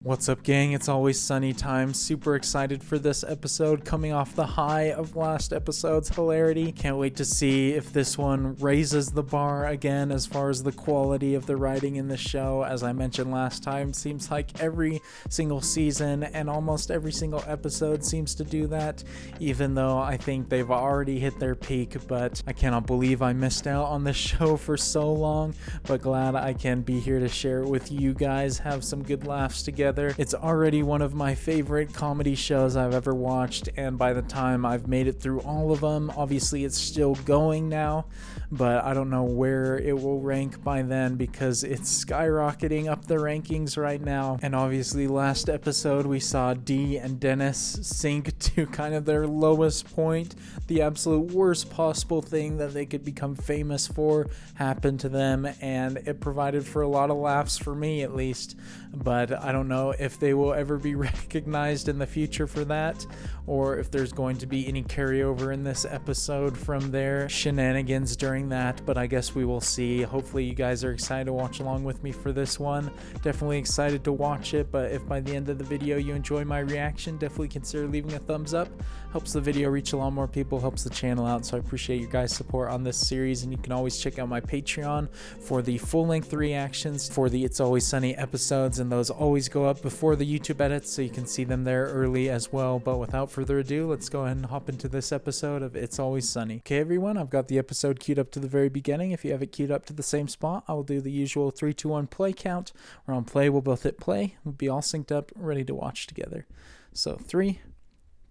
What's up, gang? It's always sunny time. Super excited for this episode, coming off the high of last episode's hilarity. Can't wait to see if this one raises the bar again as far as the quality of the writing in the show. As I mentioned last time, seems like every single season and almost every single episode seems to do that, even though I think they've already hit their peak. But I cannot believe I missed out on this show for so long, but glad I can be here to share it with you guys, have some good laughs together. It's already one of my favorite comedy shows I've ever watched, and by the time I've made it through all of them, obviously it's still going now, but I don't know where it will rank by then because it's skyrocketing up the rankings right now. And obviously last episode we saw Dee and Dennis sink to kind of their lowest point. The absolute worst possible thing that they could become famous for happened to them, and it provided for a lot of laughs for me at least. But I don't know if they will ever be recognized in the future for that, or if there's going to be any carryover in this episode from their shenanigans during that, but I guess we will see. Hopefully you guys are excited to watch along with me for this one. Definitely excited to watch it, but if by the end of the video you enjoy my reaction, definitely consider leaving a thumbs up. Helps the video reach a lot more people, helps the channel out, so I appreciate your guys' support on this series. And you can always check out my Patreon for the full-length reactions for the It's Always Sunny episodes, and those always go up before the YouTube edits, so you can see them there early as well. But without further ado, let's go ahead and hop into this episode of It's Always Sunny. Okay, everyone, I've got the episode queued up to the very beginning. If you have it queued up to the same spot, I will do the usual 3, 2, 1 play count. Where on play, we'll both hit play. We'll be all synced up, ready to watch together. So 3,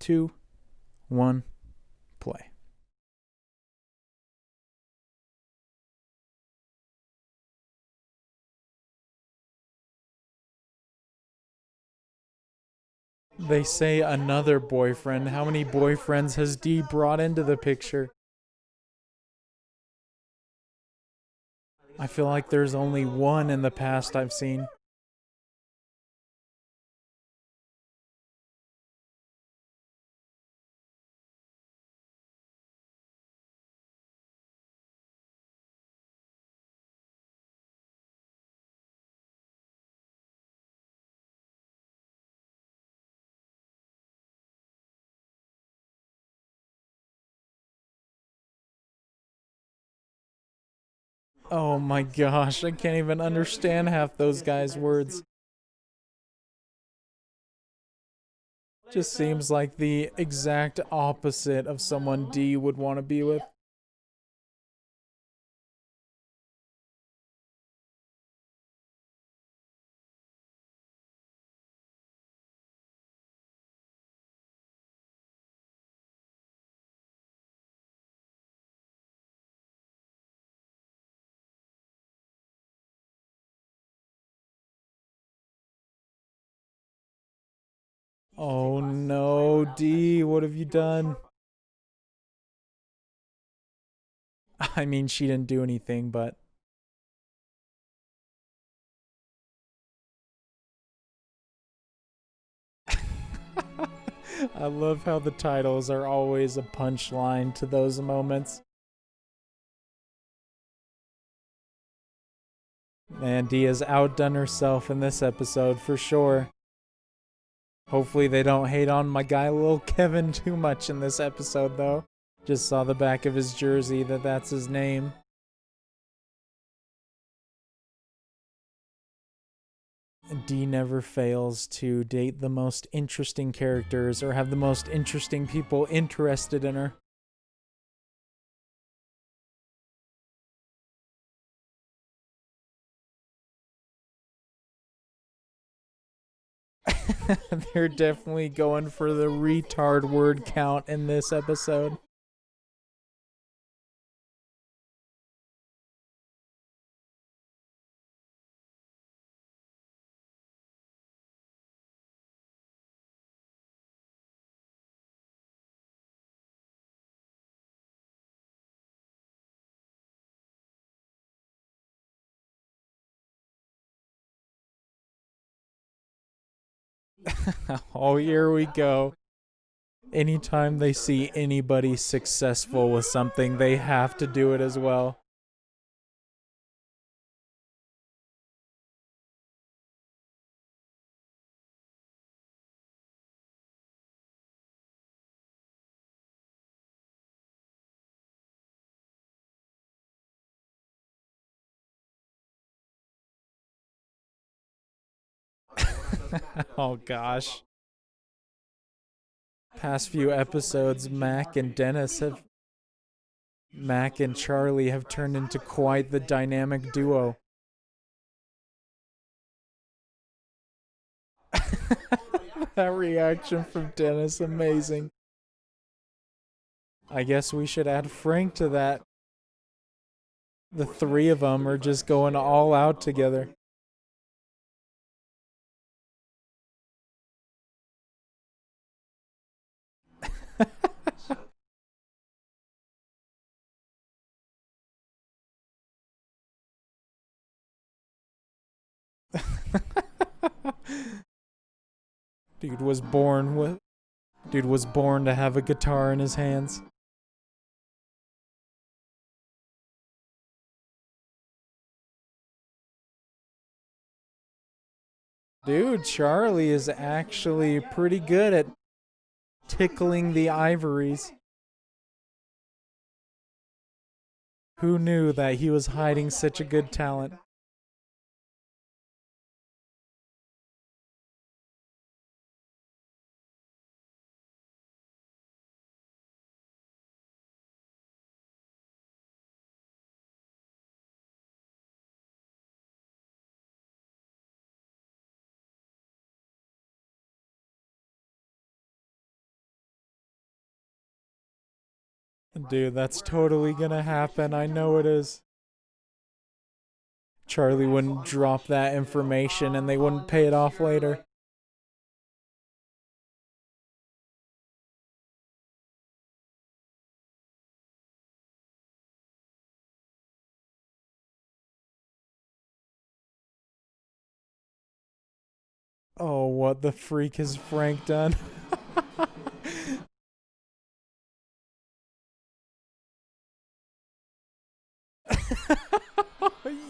2, 1, play. They say another boyfriend. How many boyfriends has Dee brought into the picture? I feel like there's only one in the past I've seen. Oh my gosh, I can't even understand half those guys' words. Just seems like the exact opposite of someone Dee would want to be with. Oh no, Dee, what have you done? I mean, she didn't do anything, but I love how the titles are always a punchline to those moments. And Dee has outdone herself in this episode for sure. Hopefully they don't hate on my guy Lil Kevin too much in this episode though. Just saw the back of his jersey that's his name. Dee never fails to date the most interesting characters or have the most interesting people interested in her. They're definitely going for the retard word count in this episode. Oh, here we go. Anytime they see anybody successful with something, they have to do it as well. Oh gosh. Past few episodes, Mac and Charlie have turned into quite the dynamic duo. That reaction from Dennis, amazing. I guess we should add Frank to that. The three of them are just going all out together. Dude was born with Dude was born to have a guitar in his hands. Dude, Charlie is actually pretty good at tickling the ivories. Who knew that he was hiding such a good talent? Dude, that's totally gonna happen. I know it is. Charlie wouldn't drop that information and they wouldn't pay it off later. Oh, what the freak has Frank done?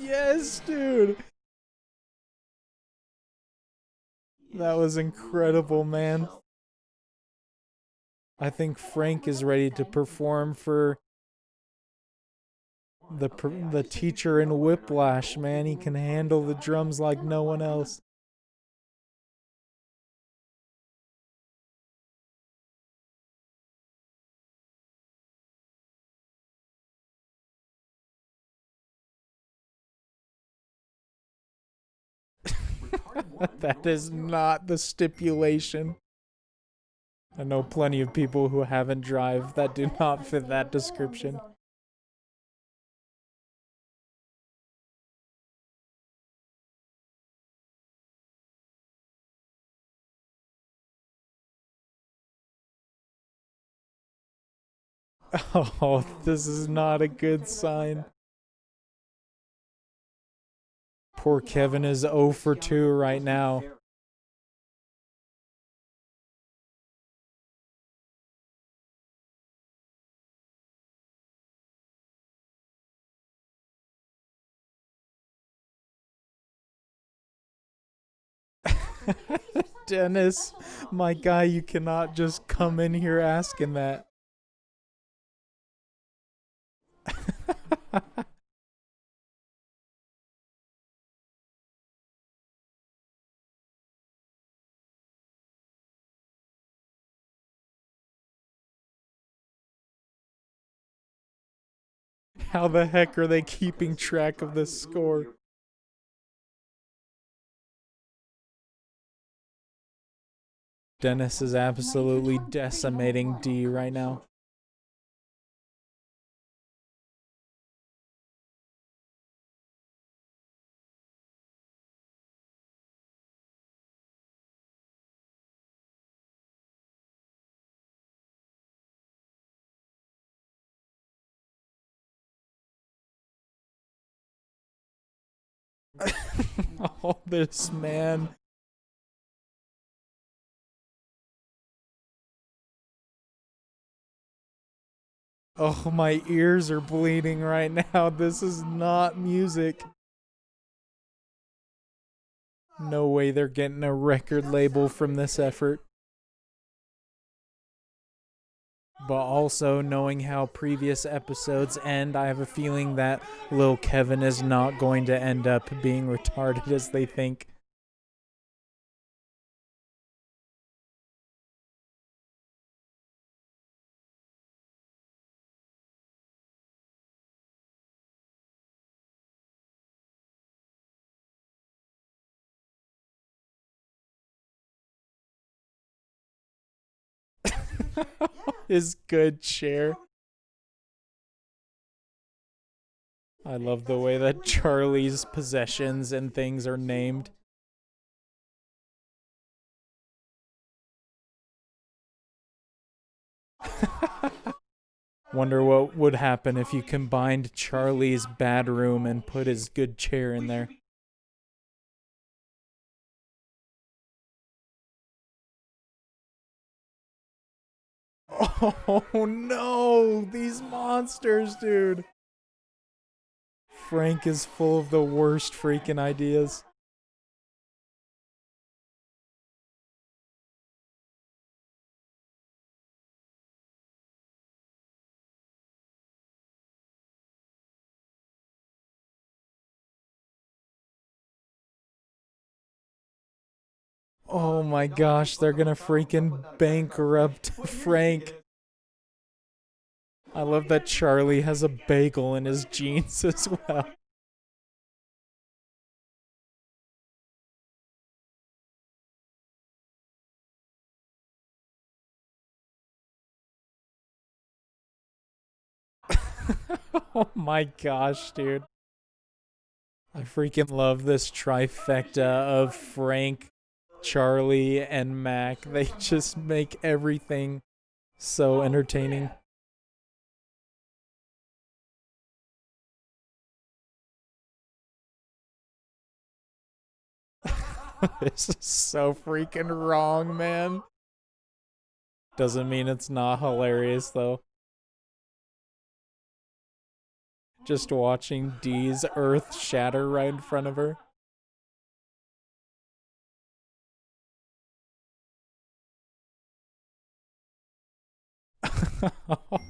Yes, dude. That was incredible, man. I think Frank is ready to perform for the teacher in Whiplash, man. He can handle the drums like no one else. That is not the stipulation. I know plenty of people who haven't drive that do not fit that description. Oh, this is not a good sign. Poor Kevin is 0 for 2 right now. Dennis, my guy, you cannot just come in here asking that. How the heck are they keeping track of this score? Dennis is absolutely decimating D right now. All this, man. Oh, my ears are bleeding right now. This is not music. No way they're getting a record label from this effort. But also, knowing how previous episodes end, I have a feeling that Lil Kevin is not going to end up being retarded as they think. His good chair. I love the way that Charlie's possessions and things are named. Wonder what would happen if you combined Charlie's bad room and put his good chair in there. Oh no, these monsters, dude. Frank is full of the worst freaking ideas. Oh my gosh, they're gonna freaking bankrupt Frank. I love that Charlie has a bagel in his jeans as well. Oh my gosh, dude. I freaking love this trifecta of Frank, Charlie, and Mac. They just make everything so entertaining. This is so freaking wrong, man. Doesn't mean it's not hilarious, though. Just watching Dee's earth shatter right in front of her.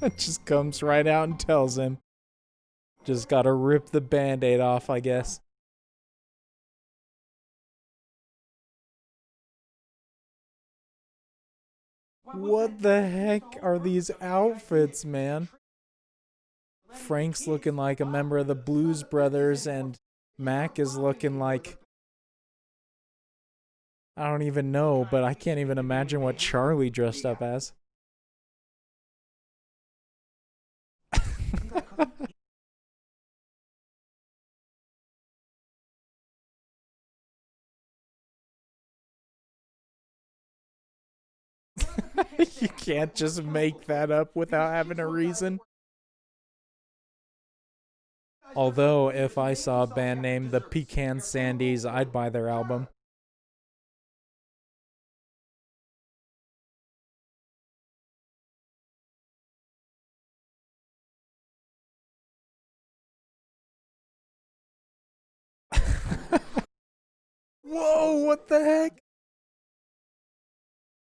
It just comes right out and tells him. Just gotta rip the band-aid off, I guess. What the heck are these outfits, man? Frank's looking like a member of the Blues Brothers, and Mac is looking like, I don't even know, but I can't even imagine what Charlie dressed up as. You can't just make that up without having a reason. Although, if I saw a band named the Pecan Sandies, I'd buy their album. Whoa, what the heck?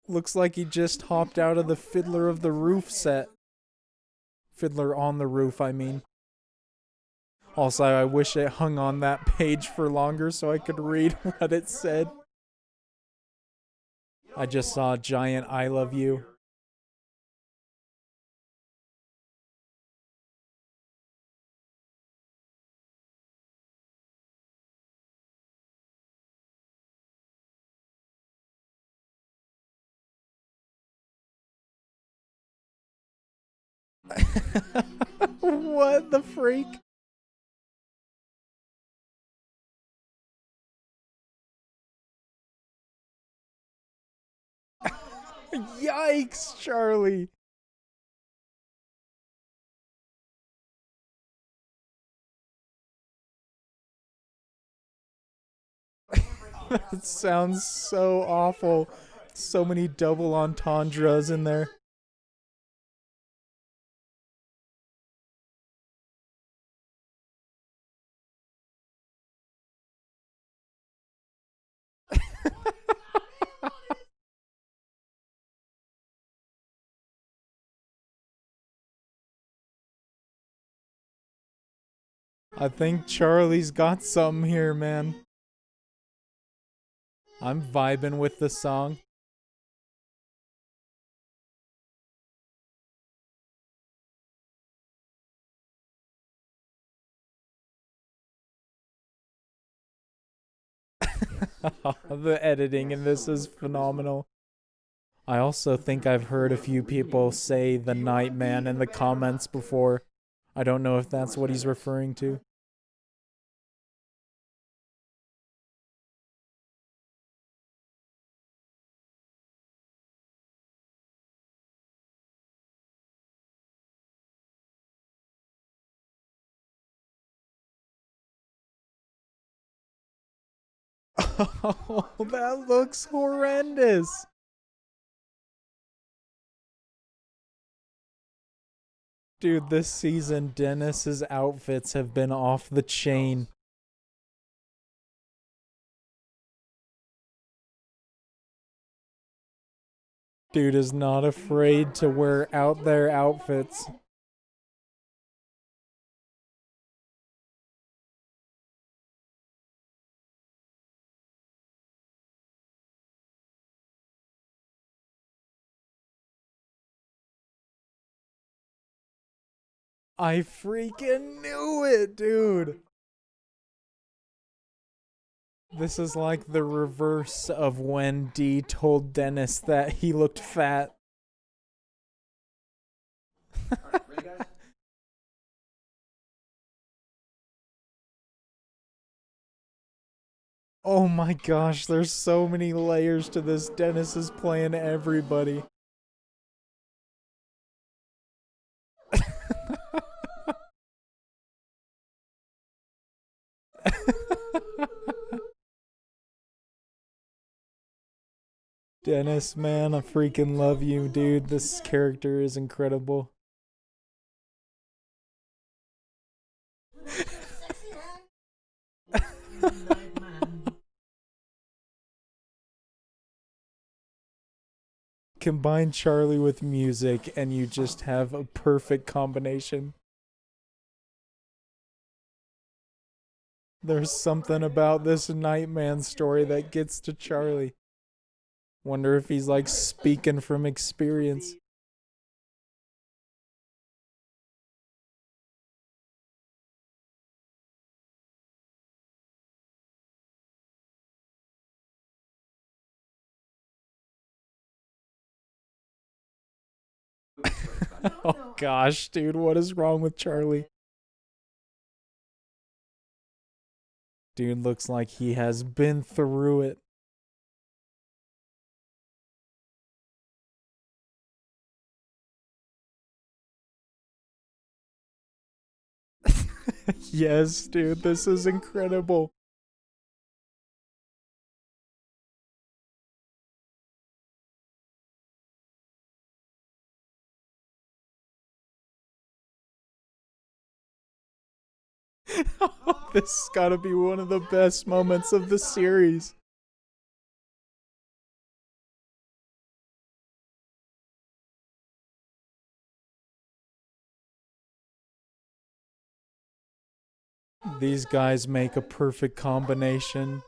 Looks like he just hopped out of the Fiddler of the Roof set. Fiddler on the Roof, I mean. Also, I wish it hung on that page for longer so I could read what it said. I just saw a giant I love you. What the freak? Yikes, Charlie. That sounds so awful. So many double entendres in there. I think Charlie's got something here, man. I'm vibing with the song. The editing in this is phenomenal. I also think I've heard a few people say the Nightman in the comments before. I don't know if that's what he's referring to. Oh, that looks horrendous. Dude, this season, Dennis's outfits have been off the chain. Dude is not afraid to wear out there outfits. I freaking knew it, dude. This is like the reverse of when Dee told Dennis that he looked fat. Oh my gosh, there's so many layers to this. Dennis is playing everybody. Dennis, man, I freaking love you, dude. This character is incredible. Combine Charlie with music and you just have a perfect combination. There's something about this Nightman story that gets to Charlie. Wonder if he's like speaking from experience. Oh gosh, dude, what is wrong with Charlie? Dude looks like he has been through it. Yes, dude, this is incredible. This has gotta be one of the best moments of the series. These guys make a perfect combination.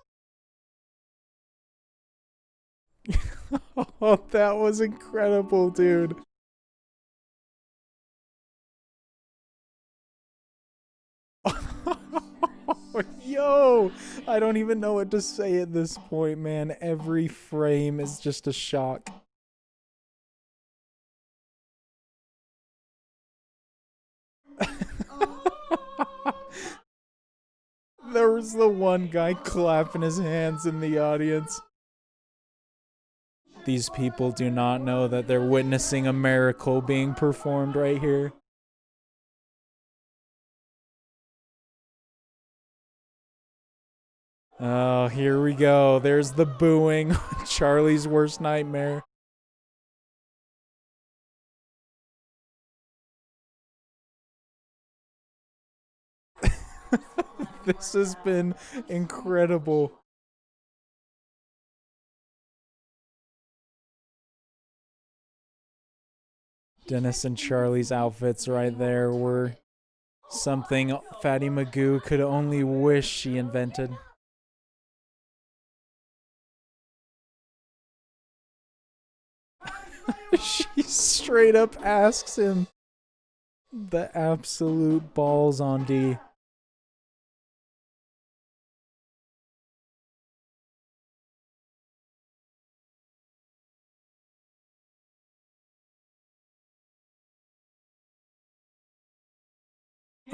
Oh, that was incredible, dude. Yo, I don't even know what to say at this point, man. Every frame is just a shock. There was the one guy clapping his hands in the audience. These people do not know that they're witnessing a miracle being performed right here. Oh, here we go. There's the booing. Charlie's worst nightmare. This has been incredible. Dennis and Charlie's outfits right there were something Fatty Magoo could only wish she invented. She straight up asks him the absolute balls on D.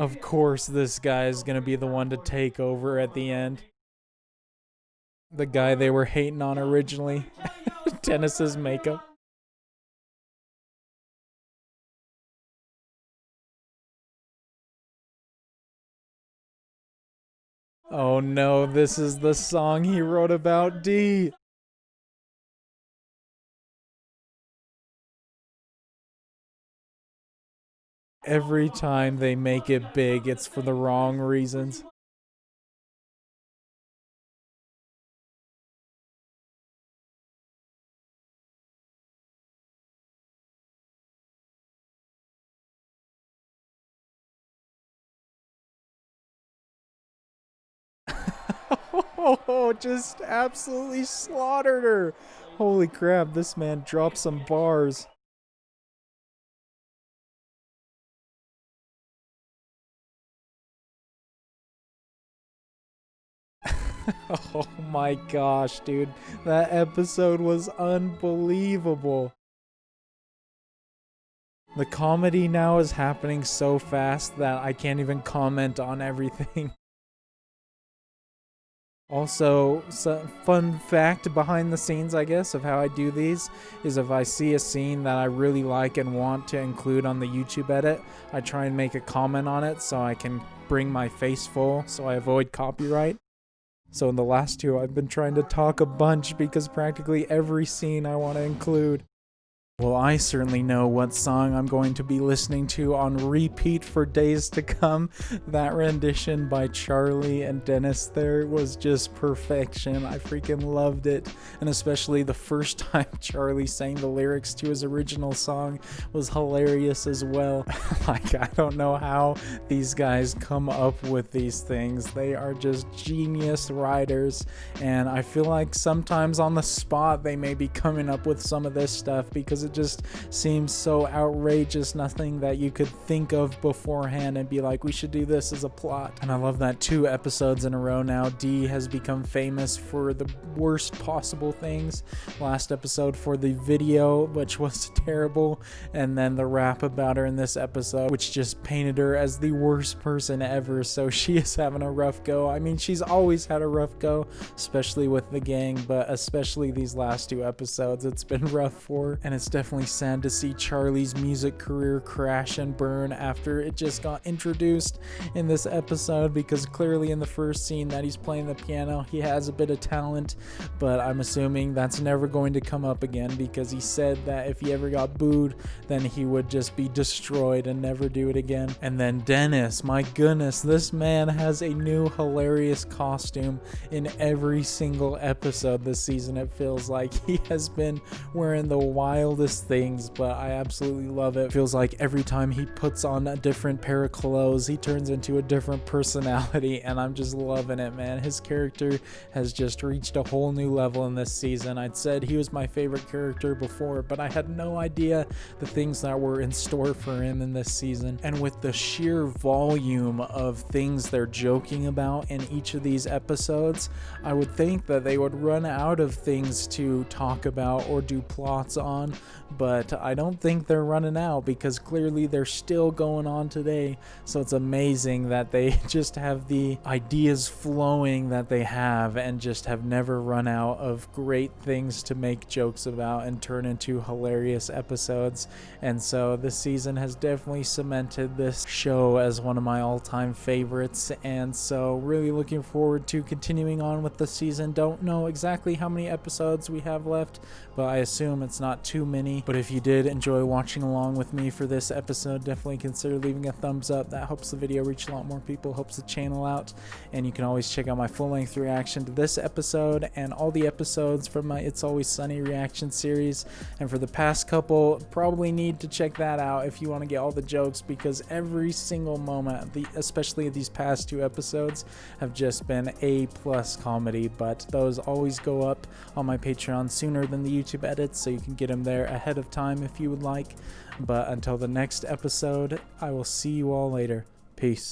Of course, this guy is going to be the one to take over at the end. The guy they were hating on originally. Dennis's makeup. Oh no, this is the song he wrote about D. Every time they make it big, it's for the wrong reasons. Oh, just absolutely slaughtered her. Holy crap, this man dropped some bars. Oh my gosh, dude. That episode was unbelievable. The comedy now is happening so fast that I can't even comment on everything. Also, some fun fact behind the scenes, I guess, of how I do these is if I see a scene that I really like and want to include on the YouTube edit, I try and make a comment on it so I can bring my face full so I avoid copyright. So in the last two, I've been trying to talk a bunch because practically every scene I want to include. Well, I certainly know what song I'm going to be listening to on repeat for days to come. That rendition by Charlie and Dennis there was just perfection. I freaking loved it. And especially the first time Charlie sang the lyrics to his original song was hilarious as well. Like, I don't know how these guys come up with these things. They are just genius writers. And I feel like sometimes on the spot they may be coming up with some of this stuff because it just seems so outrageous, nothing that you could think of beforehand and be like, we should do this as a plot. And I love that 2 episodes in a row now, Dee has become famous for the worst possible things. Last episode for the video, which was terrible, and then the rap about her in this episode, which just painted her as the worst person ever. So she is having a rough go. I mean, she's always had a rough go, especially with the gang, but especially these last 2 episodes, it's been rough for her. And it's definitely sad to see Charlie's music career crash and burn after it just got introduced in this episode, because clearly in the first scene that he's playing the piano, he has a bit of talent, but I'm assuming that's never going to come up again because he said that if he ever got booed, then he would just be destroyed and never do it again. And then Dennis, my goodness, this man has a new hilarious costume in every single episode this season. It feels like he has been wearing the wildest things, but I absolutely love it. Feels like every time he puts on a different pair of clothes, he turns into a different personality, and I'm just loving it, man. His character has just reached a whole new level in this season. I'd said he was my favorite character before, but I had no idea the things that were in store for him in this season. And with the sheer volume of things they're joking about in each of these episodes, I would think that they would run out of things to talk about or do plots on, but I don't think they're running out because clearly they're still going on today. So it's amazing that they just have the ideas flowing that they have and just have never run out of great things to make jokes about and turn into hilarious episodes. And so this season has definitely cemented this show as one of my all-time favorites, and so really looking forward to continuing on with the season. Don't know exactly how many episodes we have left, but I assume it's not too many. But if you did enjoy watching along with me for this episode, definitely consider leaving a thumbs up. That helps the video reach a lot more people, helps the channel out. And you can always check out my full-length reaction to this episode and all the episodes from my It's Always Sunny reaction series. And for the past couple, probably need to check that out if you want to get all the jokes, because every single moment, especially these past 2 episodes, have just been A+ comedy. But those always go up on my Patreon sooner than the YouTube edits, so you can get them there ahead of time if you would like. But until the next episode, I will see you all later. Peace.